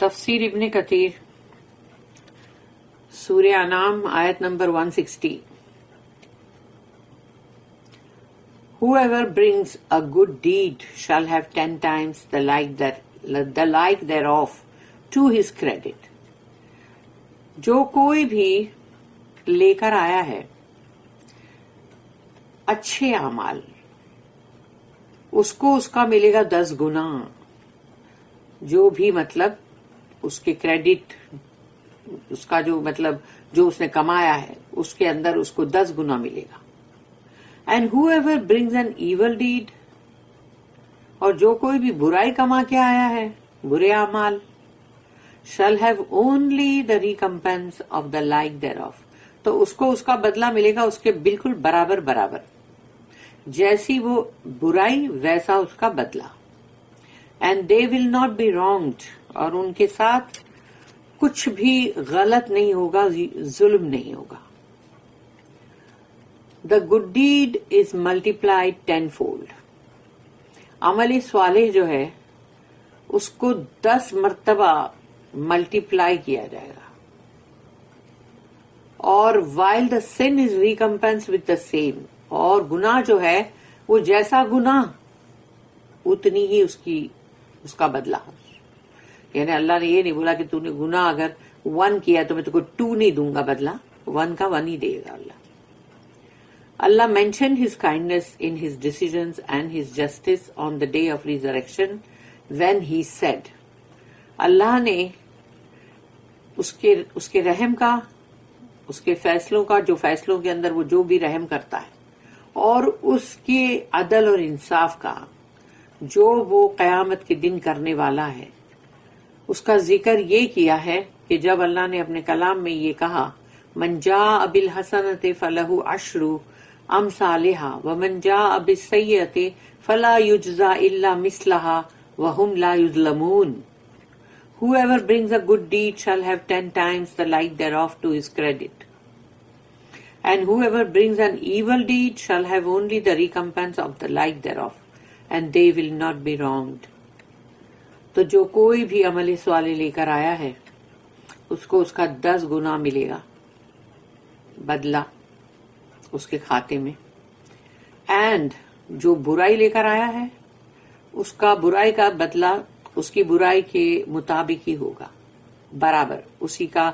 تفسیر ابن کثیر سورہ انعام آیت number 160. Whoever brings a good deed shall have 10 times the like thereof to his credit. جو کوئی بھی لے کر آیا ہے اچھے اعمال، اس کو اس کا ملے گا 10 گنا. جو بھی مطلب اس کے کریڈٹ، اس کا جو مطلب جو اس نے کمایا ہے اس کے اندر اس کو 10 گنا ملے گا. And whoever brings an evil deed، اور جو کوئی بھی برائی کما کے آیا ہے، برے اعمال، shall have only the recompense of the like thereof، تو اس کو اس کا بدلہ ملے گا اس کے بالکل برابر برابر، جیسی وہ برائی ویسا اس کا بدلہ. And they will not be wronged، اور ان کے ساتھ کچھ بھی غلط نہیں ہوگا، ظلم نہیں ہوگا. The good deed is multiplied tenfold، عمل صالح جو ہے اس کو 10 مرتبہ ملٹیپلائی کیا جائے گا. اور while the sin is recompensed with the same، اور گناہ جو ہے وہ جیسا گناہ اتنی ہی اس کا بدلہ. یعنی اللہ نے یہ نہیں بولا کہ تو نے گناہ اگر 1 کیا تو میں تو کو 2 نہیں دوں گا بدلہ، 1 کا 1 ہی دے گا اللہ. Allah mentioned his kindness in his decisions and his justice on the day of resurrection when he said، اللہ نے اس کے رحم کا، اس کے فیصلوں کا، جو فیصلوں کے اندر وہ جو بھی رحم کرتا ہے، اور اس کے عدل اور انصاف کا جو وہ قیامت کے دن کرنے والا ہے، اس کا ذکر یہ کیا ہے کہ جب اللہ نے اپنے کلام میں یہ کہا من جاء بالحسنۃ فلہ عشر امثالها ومن جاء بالسیئۃ فلا یجزی الا مثلها وهم لا یظلمون. Whoever brings a good deed shall have 10 times the like thereof to his credit. And whoever brings an evil deed shall have only the recompense of the like thereof, and they will not be wronged. تو جو کوئی بھی عمل صالح لے کر آیا ہے اس کو اس کا 10 گنا ملے گا بدلہ اس کے کھاتے میں. اینڈ جو برائی لے کر آیا ہے اس کا برائی کا بدلہ اس کی برائی کے مطابق ہی ہوگا، برابر، اسی کا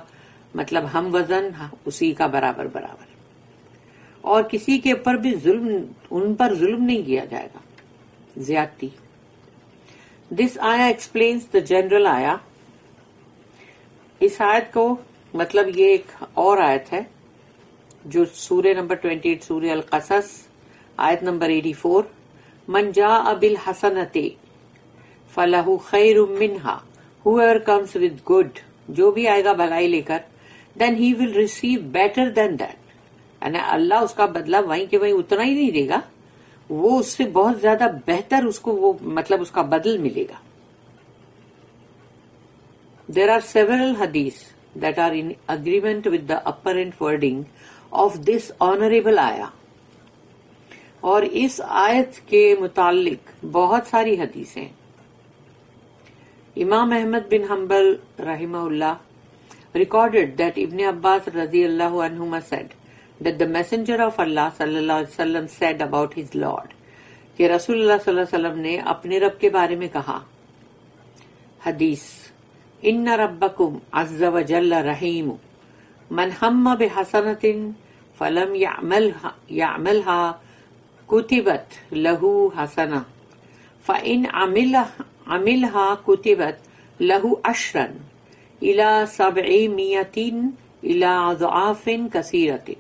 مطلب ہم وزن، اسی کا برابر برابر. اور کسی کے اوپر بھی ان پر ظلم نہیں کیا جائے گا، زیادتی. دس آیا ایکسپلینس دا جنرل آیا. اس آیت کو مطلب یہ ایک اور آیت ہے جو سورہ نمبر 28 سورہ القصص آیت نمبر 84، من جاء بالحسنۃ فلہ خیر منہا، whoever comes with good، جو بھی آئے گا بھلائی لے کر، then he will receive better than that، یعنی اللہ اس کا بدلہ وہیں کے وہیں اتنا ہی نہیں دے گا، وہ اس سے بہت زیادہ بہتر اس کو وہ مطلب اس کا بدل ملے گا. There are several hadiths that are in agreement with the apparent wording of this honorable ayah. اور اس آیت کے متعلق بہت ساری حدیثیں. امام احمد بن حنبل رحمہ اللہ recorded that Ibn Abbas radiyallahu anhuma said that the messenger of Allah sallallahu alaihi wasallam said about his Lord، کہ رسول اللہ صلی اللہ علیہ وسلم نے اپنے رب کے بارے میں کہا. حدیث، ان ربکم عز وجل رحیم من ہم بحسنۃ فلم یعملها کتبت له حسنہ فإن عملها كتبت له عشرا إلى 700 إلى أضعاف كثيرة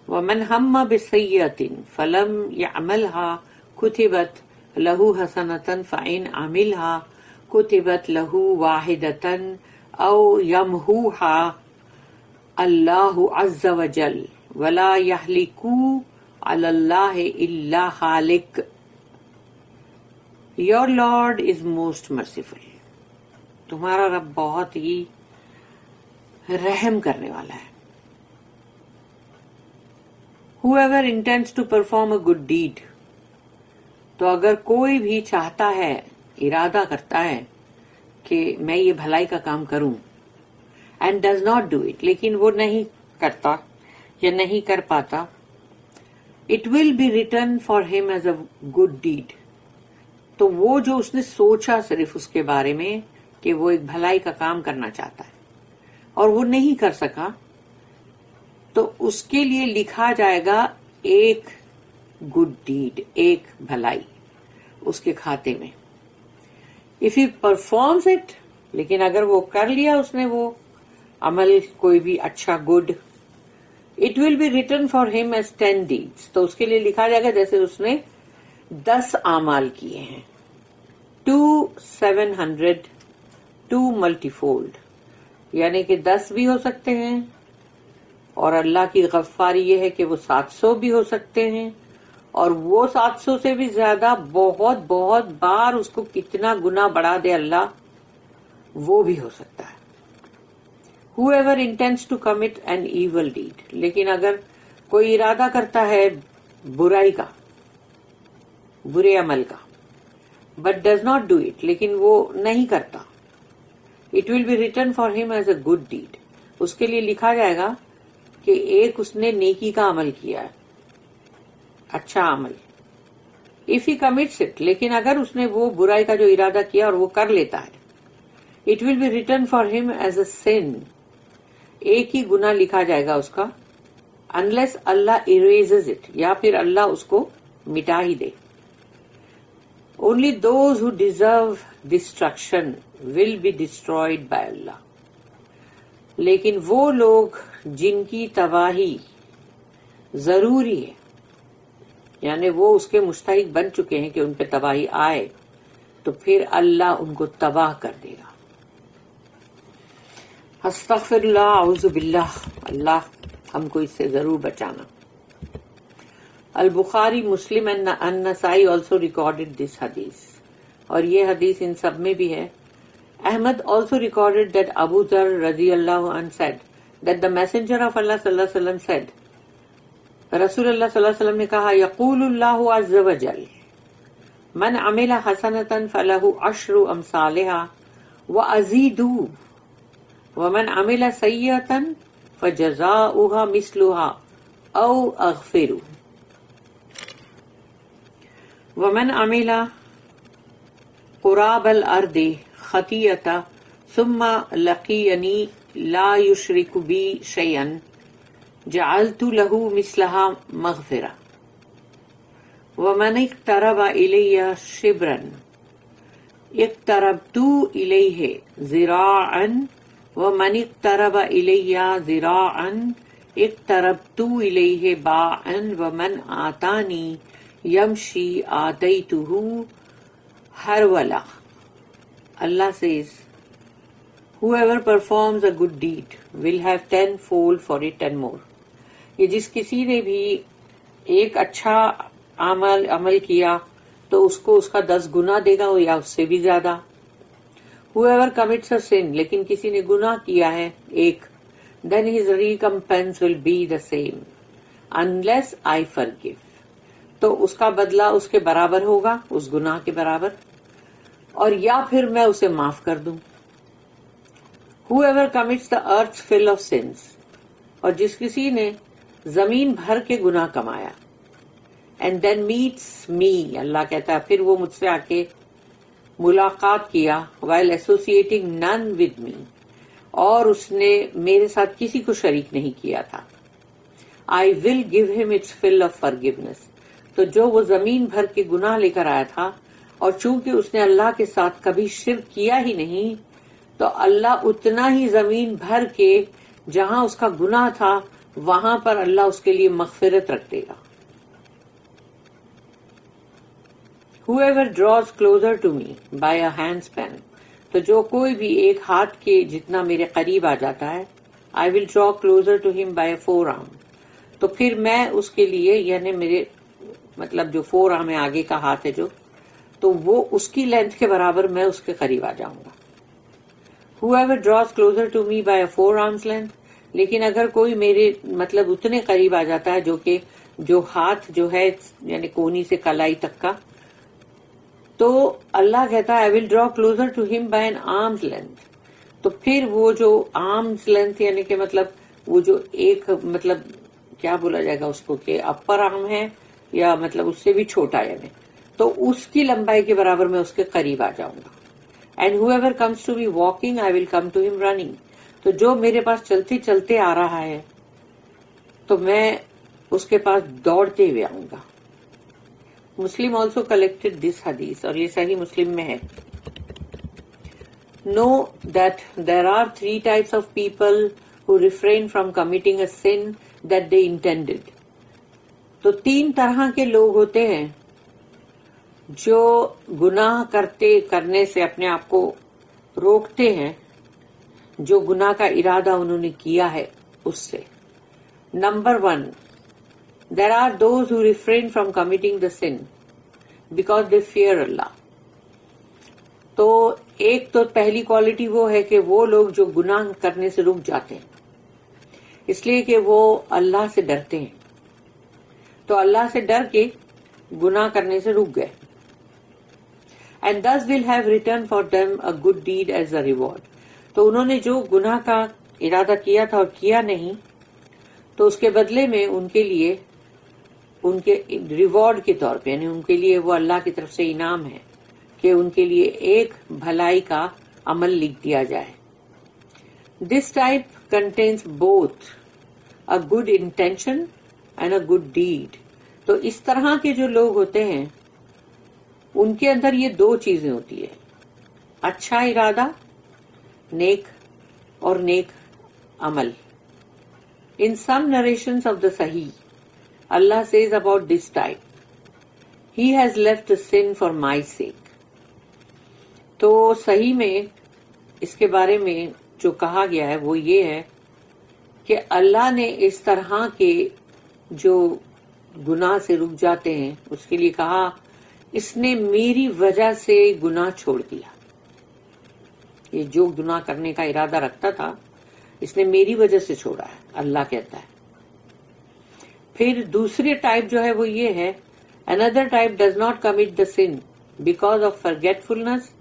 ومن هم بسيئة فلم يعملها كتبت له حسنة فإن عملها كتبت له واحدة أو يمحوها الله عز وجل ولا يهلك على الله إلا هالك. Your Lord is most merciful، تمہارا رب بہت ہی رحم کرنے والا ہے. Whoever intends to perform a good deed، تو اگر کوئی بھی چاہتا ہے، ارادہ کرتا ہے کہ میں یہ بھلائی کا کام کروں and does not do it, لیکن وہ نہیں کرتا یا نہیں کر پاتا، it will be return for him as a good deed. تو وہ جو اس نے سوچا صرف اس کے بارے میں کہ وہ ایک بھلائی کا کام کرنا چاہتا ہے اور وہ نہیں کر سکا، تو اس کے لیے لکھا جائے گا ایک گڈ ڈیڈ، ایک بھلائی اس کے کھاتے میں. اف ہی پرفارمز اٹ، لیکن اگر وہ کر لیا اس نے وہ عمل کوئی بھی اچھا good, it will be return for him as 10 deeds، تو اس کے لیے لکھا جائے گا جیسے اس نے 10 اعمال کیے ہیں. 2 700 2 multifold، یعنی کہ 10 بھی ہو سکتے ہیں، اور اللہ کی غفاری یہ ہے کہ وہ 700 بھی ہو سکتے ہیں، اور وہ 700 سے بھی زیادہ بہت بہت بار اس کو کتنا گناہ بڑھا دے اللہ، وہ بھی ہو سکتا ہے. whoever intends to commit an evil deed، لیکن اگر کوئی ارادہ کرتا ہے برائی کا، برے عمل کا، but does not do it، لیکن وہ نہیں کرتا، it will be written for him as a good deed، اس کے لیے لکھا جائے گا کہ ایک اس نے نیکی کا عمل کیا ہے، اچھا عمل. if he commits it، لیکن اگر اس نے وہ برائی کا جو ارادہ کیا اور وہ کر لیتا ہے، it will be written for him as a sin، ایک ہی گناہ لکھا جائے گا اس کا، unless اللہ erases it، یا پھر اللہ اس کو مٹا ہی دے. only those who deserve destruction will be destroyed by Allah، لیکن وہ لوگ جن کی تباہی ضروری ہے، یعنی وہ اس کے مستحق بن چکے ہیں کہ ان پہ تباہی آئے، تو پھر اللہ ان کو تباہ کر دے گا. استغفر اللہ، اعوذ باللہ، اللہ ہم کو اس سے ضرور بچانا. البخاری، مسلم and النسائی also recorded this hadith، اور یہ حدیث ان سب میں بھی ہے. Ahmad also recorded that Abu Dharr radiyallahu anhu said that the messenger of Allah sallallahu alaihi wasallam said، رسول اللہ صلی اللہ علیہ وسلم نے کہا، یقول اللہ عز وجل من عمل حسنة فله 10 امثالها وازیدوا، ومن عمل سیئة فجزاؤها مثلها او اغفروا، ومن عمل قراب الارض خطیئة ثم لقینی لا یشرک بی شیئا جعلت له مثلها مغفرة، ومن اقترب الی شبرا اقتربت الیہ ذراعا، ومن اقترب الی ذراعا اقتربت الیہ باعا، ومن آتانی یمشی آتیتہ ہرولا. Allah says, whoever performs a good deed will have 10-fold for it and more. یہ جس کسی نے بھی ایک اچھا عمل کیا تو اس کو اس کا 10 گنا دے گا یا اس سے بھی زیادہ. whoever commits a sin، لیکن کسی نے گناہ کیا ہے ایک، then his recompense will be the same unless I forgive، تو اس کا بدلہ اس کے برابر ہوگا، اس گناہ کے برابر، اور یا پھر میں اسے معاف کر دوں. whoever commits the earth's fill of sins، اور جس کسی نے زمین بھر کے گناہ کمایا، and then meets me، اللہ کہتا ہے پھر وہ مجھ سے آ کے ملاقات کیا، while associating none with me، اور اس نے میرے ساتھ کسی کو شریک نہیں کیا تھا، I will give him its fill of forgiveness، تو جو وہ زمین بھر کے گناہ لے کر آیا تھا، اور چونکہ اس نے اللہ کے ساتھ کبھی شرک کیا ہی نہیں، تو اللہ اتنا ہی زمین بھر کے جہاں اس کا گناہ تھا وہاں پر اللہ اس کے لیے مغفرت رکھ دے گا. whoever draws closer to me by a handspan، تو جو کوئی بھی ایک ہاتھ کے جتنا میرے قریب آ جاتا ہے، I will draw closer to him by a forearm، تو پھر میں اس کے لیے، یعنی میرے مطلب جو forearm ہے آگے کا ہاتھ ہے جو، تو وہ اس کی لینتھ کے برابر میں اس کے قریب آ جاؤں گا. whoever draws closer to me by a forearm's length، لیکن اگر کوئی میرے مطلب اتنے قریب آ جاتا ہے جو کہ جو ہاتھ جو ہے یعنی کونی سے کلائی تک کا، تو اللہ کہتا ہے آئی ول ڈرا کلوزر ٹو ہم بائی این آرمز لینتھ. تو پھر وہ جو آرمز لینتھ یعنی کہ مطلب وہ جو ایک مطلب کیا بولا جائے گا اس کو کہ اپر آرم ہے یا مطلب اس سے بھی چھوٹا یعنی تو اس کی لمبائی کے برابر میں اس کے قریب آ جاؤں گا. And whoever comes to me walking I will come to him running. تو جو میرے پاس چلتے چلتے آ رہا ہے تو میں اس کے پاس دوڑتے ہوئے آؤں گا. مسلم آلسو کلیکٹڈ دس حدیث اور یہ صحیح مسلم میں ہے. Know that there are 3 types of people who refrain from committing a sin that they intended. تو 3 طرح کے لوگ ہوتے ہیں جو گناہ کرنے سے اپنے آپ کو روکتے ہیں جو گناہ کا ارادہ انہوں نے کیا ہے اس سے. Number 1, there are those who refrain from committing the sin because they fear Allah. تو ایک تو پہلی کوالٹی وہ ہے کہ وہ لوگ جو گناہ کرنے سے رک جاتے ہیں اس لیے کہ وہ اللہ سے ڈرتے ہیں. تو اللہ سے ڈر کے گناہ کرنے سے رک گئے. And thus will have returned for them a good deed as a reward. تو انہوں نے جو گناہ کا ارادہ کیا تھا اور کیا نہیں تو اس کے بدلے میں ان کے لیے ان کے ریوارڈ کے طور پہ یعنی ان کے لیے وہ اللہ کی طرف سے انعام ہے کہ ان کے لیے ایک بھلائی کا عمل لکھ دیا جائے. This type contains both a good intention and a good deed. تو اس طرح کے جو لوگ ہوتے ہیں ان کے اندر یہ 2 چیزیں ہوتی ہیں اچھا ارادہ نیک اور نیک عمل. In some narrations of the Sahih, Allah says about this type, He has left the sin for my sake. تو صحیح میں اس کے بارے میں جو کہا گیا ہے وہ یہ ہے کہ اللہ نے اس طرح کے جو گناہ سے رک جاتے ہیں اس کے لیے کہا اس نے میری وجہ سے گناہ چھوڑ دیا. یہ جو گناہ کرنے کا ارادہ رکھتا تھا اس نے میری وجہ سے چھوڑا ہے اللہ کہتا ہے. پھر دوسری ٹائپ جو ہے وہ یہ ہے another type does not commit the sin because of forgetfulness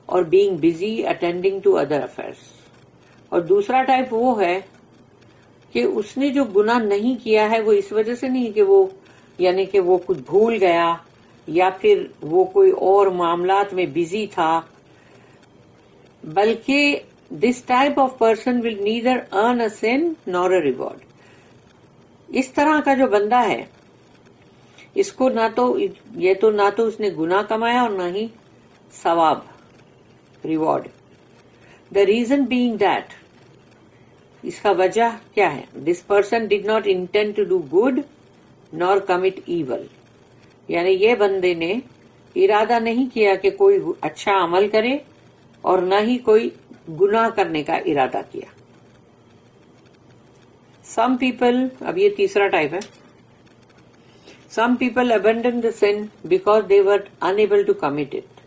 or being busy attending to other affairs. اور دوسرا ٹائپ وہ ہے کہ اس نے جو گناہ نہیں کیا ہے وہ اس وجہ سے نہیں کہ وہ یعنی کہ وہ کچھ بھول گیا یا پھر وہ کوئی اور معاملات میں بزی تھا بلکہ this type of person will neither earn a sin nor a reward. اس طرح کا جو بندہ ہے اس کو نہ تو اس نے گناہ کمایا اور نہ ہی ثواب reward. The reason being that اس کا وجہ کیا ہے this person did not intend to do good nor commit evil. یعنی یہ بندے نے ارادہ نہیں کیا کہ کوئی اچھا عمل کرے اور نہ ہی کوئی گناہ کرنے کا ارادہ کیا. Some people اب یہ تیسرا ٹائپ ہے. Some people abandon the sin because they were unable to commit it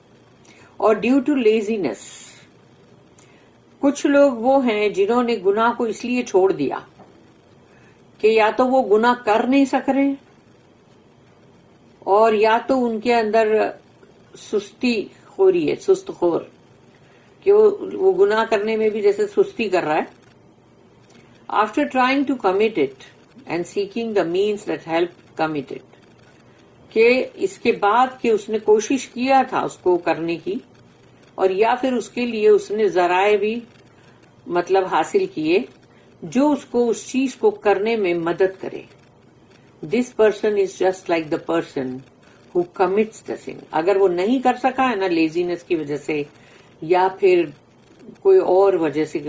or due to laziness. کچھ لوگ وہ ہیں جنہوں نے گناہ کو اس لیے چھوڑ دیا کہ یا تو وہ گناہ کر نہیں سک رہے اور یا تو ان کے اندر سستی خوری ہے سست خور کہ وہ گناہ کرنے میں بھی جیسے سستی کر رہا ہے. After trying to commit it and seeking the means that help commit it کہ اس کے بعد کہ اس نے کوشش کیا تھا اس کو کرنے کی اور یا پھر اس کے لیے اس نے ذرائع بھی مطلب حاصل کیے جو اس کو اس چیز کو کرنے میں مدد کرے. This person is just like the person who commits the sin. اگر وہ نہیں کر سکا ہے نا لیزینس کی وجہ سے یا پھر کوئی اور وجہ سے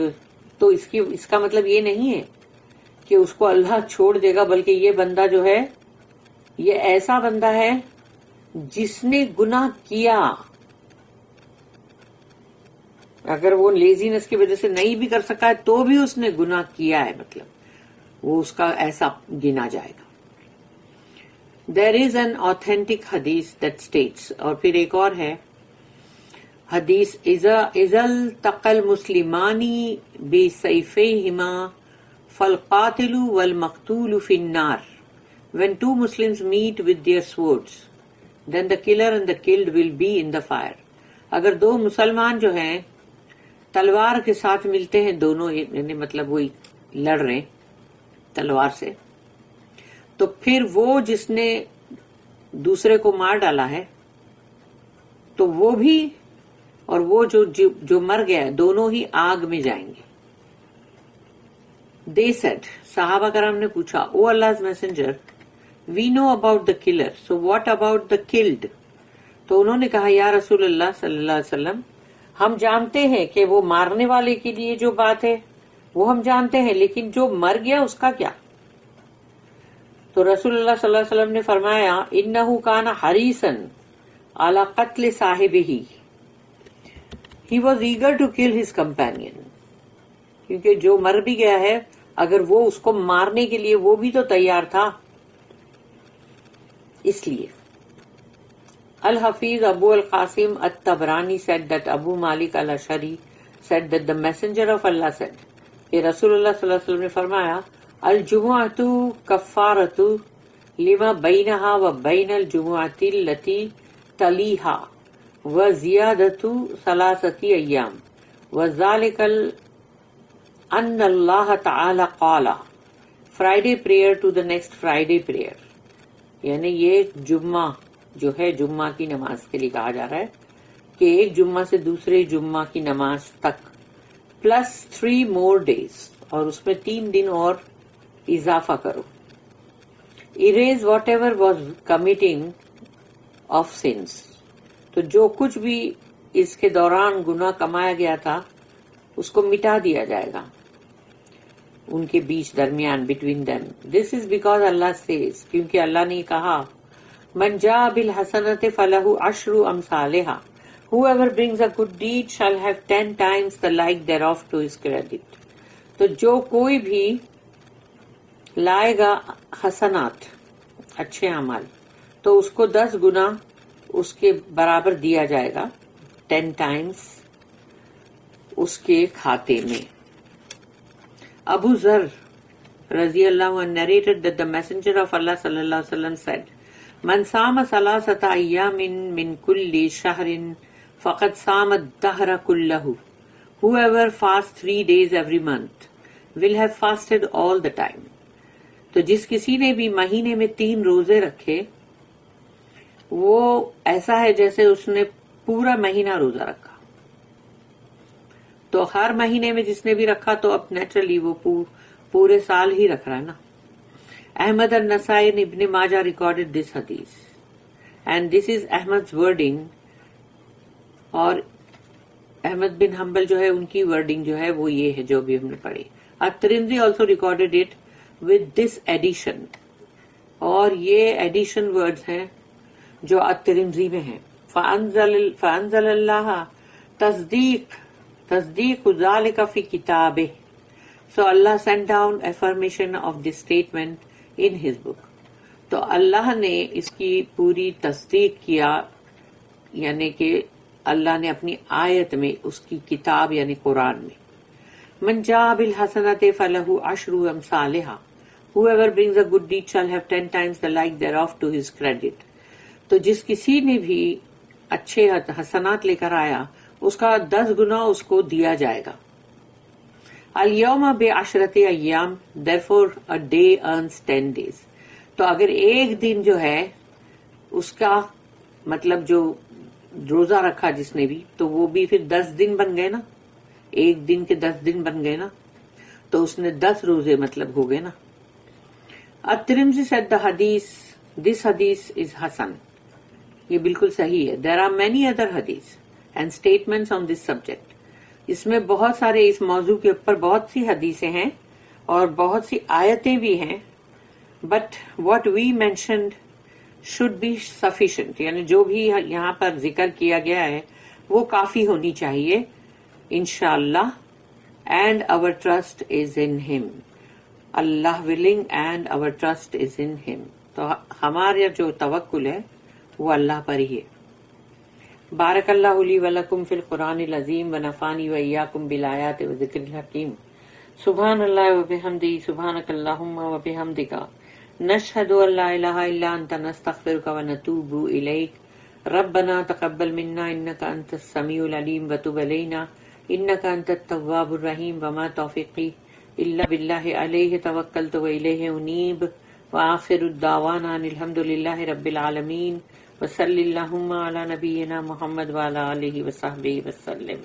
تو اس کا مطلب یہ نہیں ہے کہ اس کو اللہ چھوڑ دے گا بلکہ یہ بندہ جو ہے یہ ایسا بندہ ہے جس نے گناہ کیا. اگر وہ لیزینس کی وجہ سے نہیں بھی کر سکا ہے تو بھی اس نے گناہ کیا ہے مطلب وہ اس کا ایسا گنا جائے گا. There is an authentic hadith that states اور پھر ایک اور ہے حدیث اذا التقى المسلمان بسيفيهما فالقاتل والمقتول في النار. When two Muslims meet with their swords then the killer and the killed will be in the fire. اگر دو مسلمان جو ہیں تلوار کے ساتھ ملتے ہیں دونوں، یعنی مطلب وہی لڑ رہے ہیں تلوار سے، تو پھر وہ جس نے دوسرے کو مار ڈالا ہے تو وہ بھی اور وہ جو مر گیا ہے دونوں ہی آگ میں جائیں گے. They said, صحابہ کرام نے پوچھا، او Allah's messenger, we know about the killer, so what about the killed? تو انہوں نے کہا، یا رسول اللہ صلی اللہ علیہ وسلم، ہم جانتے ہیں کہ وہ مارنے والے کے لیے جو بات ہے وہ ہم جانتے ہیں، لیکن جو مر گیا اس کا کیا؟ تو رسول اللہ صلی اللہ علیہ وسلم نے فرمایا، انہ کان حریصا علی قتل صاحبہ، he was eager to kill his companion. کیونکہ جو مر بھی گیا ہے اگر وہ اس کو مارنے کے لیے وہ بھی تو تیار تھا، اس لیے. الحفیظ ابو القاسم الطبرانی said that Abu Malik al-Ashari said that the messenger of Allah said کہ رسول اللہ صلی اللہ علیہ وسلم نے فرمایا، الجمعۃ کفارۃ لما بینہا و بین الجمعۃ التی تلیہا وزیادۃ ثلاثۃ ایام وذلک ان اللہ تعالی قال Friday prayer to the next Friday prayer. یعنی یہ جمعہ جو ہے جمعہ کی نماز کے لیے کہا جا رہا ہے کہ ایک جمعہ سے دوسرے جمعہ کی نماز تک پلس 3 more days، اور اس میں 3 دن اور اضافہ کرو. erase whatever was committing of sins، تو جو کچھ بھی اس کے دوران گناہ کمایا گیا تھا اس کو مٹا دیا جائے گا ان کے بیچ درمیان، between them. this is because Allah says، کیونکہ اللہ نے کہا، من جاء بالحسنۃ فلہ عشر امثالہا، whoever brings a good deed shall have 10 times the like thereof to his credit. تو جو کوئی بھی لائے گا حسنات اچھے اعمال تو اس کو 10 گنا اس کے برابر دیا جائے گا، 10 times اس کے کھاتے میں. ابو ذر رضی اللہ عنہ narrated that the messenger of Allah صلی اللہ علیہ وسلم said، من صام ثلاثة ایام من کل شہر فقد صام الدہر کلہ. whoever fasts 3 days every month will have fasted all the time. تو جس کسی نے بھی مہینے میں 3 روزے رکھے وہ ایسا ہے جیسے اس نے پورا مہینہ روزہ رکھا. تو ہر مہینے میں جس نے بھی رکھا تو اب نیچرلی وہ پورے سال ہی رکھ رہا ہے نا. احمد النسائی and ابن ماجہ recorded this hadith and this is Ahmad's wording، اور احمد بن حنبل جو ہے ان کی ورڈنگ جو ہے وہ یہ ہے جو بھی ہم نے پڑھی. الترمذی also recorded it with this addition، اور یہ ایڈیشن ورڈز ہیں جو الترمذی میں ہیں. فانزل اللہ تصدیق ذالک فی کتابہ، so Allah sent down affirmation of this statement in his book. تو اللہ نے اس کی پوری تصدیق کیا، یعنی کہ اللہ نے اپنی آیت میں اس کی کتاب یعنی قرآن میں. من جاء بالحسنۃ فلہ عشر امثالہا، whoever brings a good deed shall have 10 times the like thereof to his credit. تو جس کسی نے بھی اچھے حسنات لے کر آیا اس کا 10 گنا اس کو دیا جائے گا. الیوم بعشرۃ ایام therefore a day earns 10 days. تو اگر ایک دن جو ہے اس کا مطلب جو روزہ رکھا جس نے بھی تو وہ بھی پھر 10 دن بن گئے نا، ایک دن کے 10 دن بن گئے نا، تو اس نے 10 روزے مطلب ہو گئے نا. الترمذی said the hadith، this hadith is حسن، یہ بالکل صحیح ہے. there are many other hadiths and statements on this subject. اس میں بہت سارے اس موضوع کے اوپر بہت سی حدیثیں ہیں اور بہت سی آیتیں بھی ہیں. but what we mentioned should be sufficient، یعنی جو بھی یہاں پر ذکر کیا گیا ہے وہ کافی ہونی چاہیے انشاءاللہ. and our trust is in him، Allah willing and our trust is in him. تو ہمارا جو توکل ہے وہ اللہ پر ہی ہے. بارک اللہ لی ولکم فی القرآن العظیم ونفعنی وإیاکم بالآیات والذکر الحکیم. سبحان اللہ وبحمدہ، سبحانک اللہم وبحمدک، نشهد ان لا اله الا انت نستغفرك ونتوب اليك ربنا تقبل منا انك انت السميع العليم وتب علينا انك انت التواب الرحيم وما توفيقي الا بالله عليه توكلت واليه انيب وآخر الدعوانا ان الحمد لله رب العالمين وصلی اللہم علی نبینا محمد وعلی آلہ وصحبہ وسلم.